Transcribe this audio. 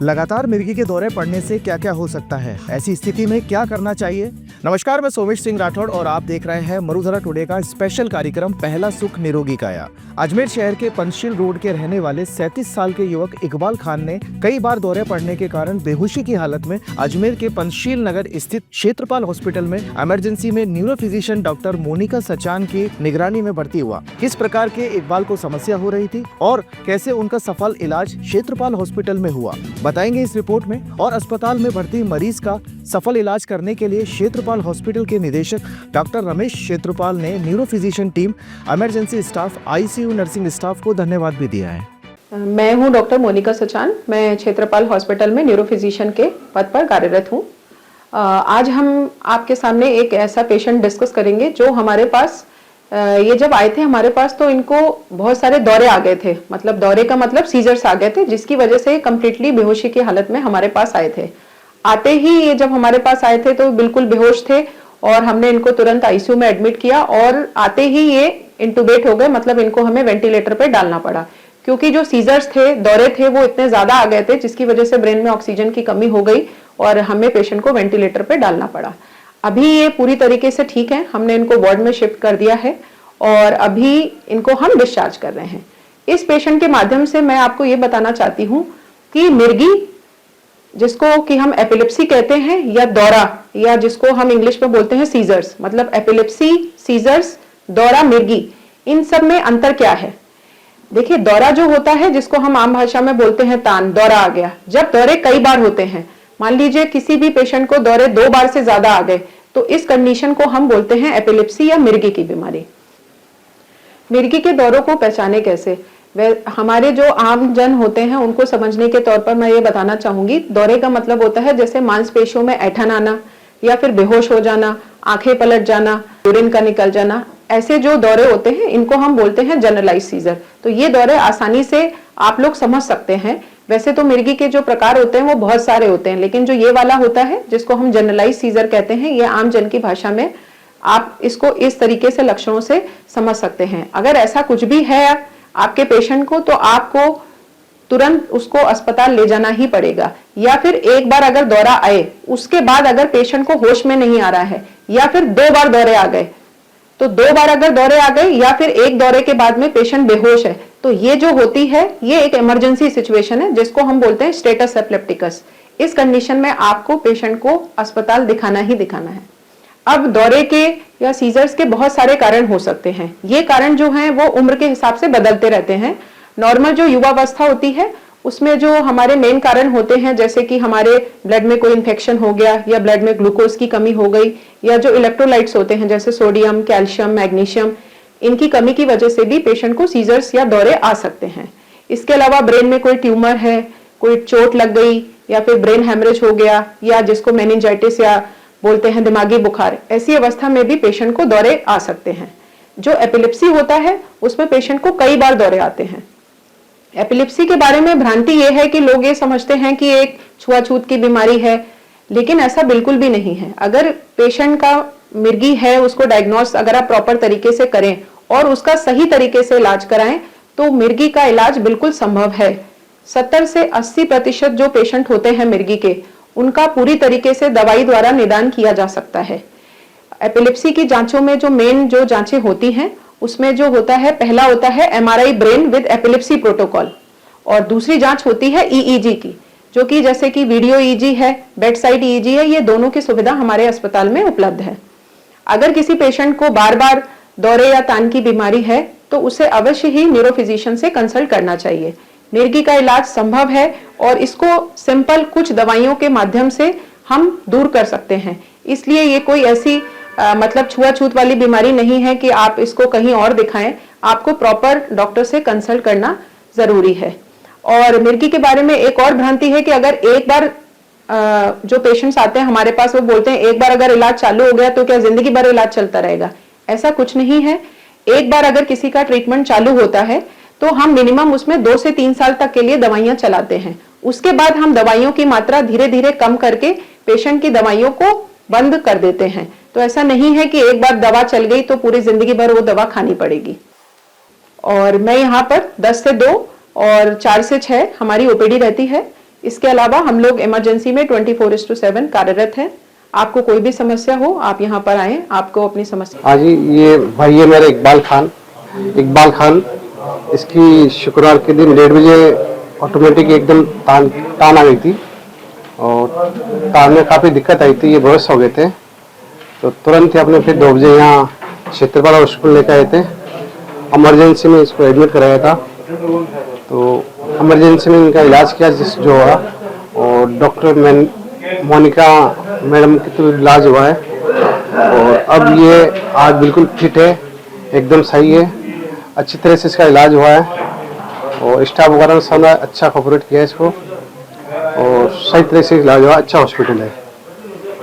लगातार मिर्गी के दौरे पड़ने से क्या क्या हो सकता है, ऐसी स्थिति में क्या करना चाहिए। नमस्कार, मैं सोमेश सिंह राठौड़ और आप देख रहे हैं मरुधरा टुडे का स्पेशल कार्यक्रम पहला सुख निरोगी काया। अजमेर शहर के पंचशील रोड के रहने वाले 37 साल के युवक इकबाल खान ने कई बार दौरे पड़ने के कारण बेहोशी की हालत में अजमेर के पंचशील नगर स्थित क्षेत्रपाल हॉस्पिटल में इमरजेंसी में neuro physician doctor Monika Sachan की निगरानी में भर्ती हुआ। किस प्रकार के इकबाल को समस्या हो रही थी और कैसे उनका सफल इलाज क्षेत्रपाल हॉस्पिटल में हुआ, बताएंगे इस रिपोर्ट में। और अस्पताल में भर्ती मरीज का सफल इलाज करने के लिए क्षेत्रपाल हॉस्पिटल के निदेशक डॉक्टर रमेश क्षेत्रपाल ने neuro physician team, emergency staff, ICU nursing staff को धन्यवाद भी दिया है। मैं हूं डॉक्टर मोनिका सचान। मैं क्षेत्रपाल हॉस्पिटल में न्यूरो फिजिशियन के पद पर कार्यरत हूं। आज हम आपके सामने एक ऐसा पेशेंट डिस्कस करेंगे जो हमारे पास ये जब आए थे हमारे पास तो इनको बहुत सारे दौरे आ गए थे। मतलब दौरे का मतलब सीजर्स आ गए थे, जिसकी वजह से कंप्लीटली बेहोशी की हालत में हमारे पास आए थे। आते ही ये जब हमारे पास आए थे तो बिल्कुल बेहोश थे और हमने इनको तुरंत आईसीयू में एडमिट किया और आते ही ये इंटुबेट हो गए। मतलब इनको हमें वेंटिलेटर पे डालना पड़ा क्योंकि जो सीजर्स थे, दौरे थे, वो इतने ज्यादा आ गए थे जिसकी वजह से ब्रेन में ऑक्सीजन की कमी हो गई और हमें पेशेंट को वेंटिलेटर पे डालना पड़ा। अभी ये पूरी तरीके से ठीक है। हमने इनको वार्ड में शिफ्ट कर दिया है और अभी इनको हम डिस्चार्ज कर रहे हैं। इस पेशेंट के माध्यम से मैं आपको ये बताना चाहती हूँ कि मिर्गी, जिसको कि हम एपिलेप्सी कहते हैं, या दौरा, या जिसको हम इंग्लिश में बोलते हैं सीजर्स, मतलब एपिलेप्सी, सीजर्स, दौरा, मिर्गी, इन सब में अंतर क्या है। देखिए, दौरा जो होता है, जिसको हम आम भाषा में बोलते हैं तान, दौरा आ गया। जब दौरे कई बार होते हैं, मान लीजिए किसी भी पेशेंट को दौरे 2 बार से ज्यादा आ गए, तो इस कंडीशन को हम बोलते हैं एपिलेप्सी या मिर्गी की बीमारी। मिर्गी के दौरों को पहचाने कैसे, हमारे जो आम जन होते हैं उनको समझने के तौर पर मैं ये बताना चाहूंगी। दौरे का मतलब होता है जैसे मांसपेशियों में ऐंठन आना या फिर बेहोश हो जाना, आंखें पलट जाना, यूरिन का निकल जाना। ऐसे जो दौरे होते हैं इनको हम बोलते हैं जनरलाइज सीजर। तो ये दौरे आसानी से आप लोग समझ सकते हैं। वैसे तो मिर्गी के जो प्रकार होते हैं वो बहुत सारे होते हैं, लेकिन जो ये वाला होता है जिसको हम जनरलाइज सीजर कहते हैं, ये आम जन की भाषा में आप इसको इस तरीके से लक्षणों से समझ सकते हैं। अगर ऐसा कुछ भी है आपके पेशेंट को तो आपको तुरंत उसको अस्पताल ले जाना ही पड़ेगा। या फिर एक बार अगर दौरा आए, उसके बाद अगर पेशेंट को होश में नहीं आ रहा है, या फिर 2 बार दौरे आ गए, तो 2 बार अगर दौरे आ गए या फिर एक दौरे के बाद में पेशेंट बेहोश है, तो ये जो होती है ये एक इमरजेंसी सिचुएशन है जिसको हम बोलते हैं स्टेटस एपिलेप्टिकस। इस कंडीशन में आपको पेशेंट को अस्पताल दिखाना ही दिखाना है। अब दौरे के या सीजर्स के बहुत सारे कारण हो सकते हैं। ये कारण जो हैं वो उम्र के हिसाब से बदलते रहते हैं। नॉर्मल जो युवावस्था होती है उसमें जो हमारे मेन कारण होते हैं, जैसे कि हमारे ब्लड में कोई इन्फेक्शन हो गया या ब्लड में ग्लूकोज की कमी हो गई, या जो इलेक्ट्रोलाइट्स होते हैं जैसे सोडियम, कैल्शियम, मैग्नीशियम, इनकी कमी की वजह से भी पेशेंट को सीजर्स या दौरे आ सकते हैं। इसके अलावा ब्रेन में कोई ट्यूमर है, कोई चोट लग गई या फिर ब्रेन हेमरेज हो गया, या जिसको मेनिंजाइटिस या बोलते हैं दिमागी बुखार, ऐसी अवस्था में भी पेशेंट को दौरे आ सकते हैं। जो एपिलेप्सी होता है उसमें पेशेंट को कई बार दौरे आते हैं। एपिलेप्सी के बारे में भ्रांति ये है कि लोग ये समझते हैं कि एक छुआछूत की बीमारी है, लेकिन ऐसा बिल्कुल भी नहीं है। अगर पेशेंट का मिर्गी है, उसको डायग्नोस अगर आप प्रॉपर तरीके से करें और उसका सही तरीके से इलाज कराएं तो मिर्गी का इलाज बिल्कुल संभव है। 70 से 80% जो पेशेंट होते हैं मिर्गी के, उनका पूरी तरीके से दवाई द्वारा निदान किया जा सकता है। एपिलेप्सी की जांचों में जो मेन जो जांचें होती हैं उसमें जो होता है, पहला होता है MRI brain with epilepsy protocol, और दूसरी जांच होती है ईईजी की, जो कि जैसे कि वीडियो ईजी है, बेड साइड ईजी है। ये दोनों की सुविधा हमारे अस्पताल में उपलब्ध है। अगर किसी पेशेंट को बार बार दौरे या तान की बीमारी है तो उसे अवश्य ही न्यूरो फिजिशियन से कंसल्ट करना चाहिए। मिर्गी का इलाज संभव है और इसको सिंपल कुछ दवाइयों के माध्यम से हम दूर कर सकते हैं। इसलिए ये कोई ऐसी मतलब छुआछूत वाली बीमारी नहीं है कि आप इसको कहीं और दिखाएं। आपको प्रॉपर डॉक्टर से कंसल्ट करना जरूरी है। और मिर्गी के बारे में एक और भ्रांति है कि अगर एक बार जो पेशेंट्स आते हैं हमारे पास, वो बोलते हैं एक बार अगर इलाज चालू हो गया तो क्या जिंदगी भर इलाज चलता रहेगा। ऐसा कुछ नहीं है। एक बार अगर किसी का ट्रीटमेंट चालू होता है तो हम मिनिमम उसमें 2 से 3 साल तक के लिए दवाइयां चलाते हैं। उसके बाद हम दवाइयों की मात्रा धीरे धीरे कम करके पेशेंट की दवाइयों को बंद कर देते हैं। तो ऐसा नहीं है कि एक बार दवा चल गई तो पूरी जिंदगी भर वो दवा खानी पड़ेगी। और मैं यहाँ पर 10 से 2 और 4 से 6 हमारी ओपीडी रहती है। इसके अलावा हम लोग इमरजेंसी में 24/7 कार्यरत हैं। आपको कोई भी समस्या हो आप यहाँ पर आएं, आपको अपनी समस्या। हाँ जी, ये भाई है मेरा इकबाल खान। इसकी शुक्रवार के दिन 1:30 बजे ऑटोमेटिक एकदम तान आ गई थी और तान में काफ़ी दिक्कत आई थी, ये बेहोश हो गए थे। तो तुरंत ही अपने फिर 2 बजे यहाँ क्षेत्रपाल हॉस्पिटल लेकर आए थे। इमरजेंसी में इसको एडमिट कराया था, तो इमरजेंसी में इनका इलाज किया जो हुआ, और डॉक्टर मोनिका मैडम के थ्रू इलाज हुआ है और अब ये आज बिल्कुल फिट है, एकदम सही है, अच्छी तरह से इसका इलाज हुआ है और स्टाफ वगैरह ने अच्छा कोऑपरेट किया इसको और सही तरह से इलाज हुआ। अच्छा हॉस्पिटल है।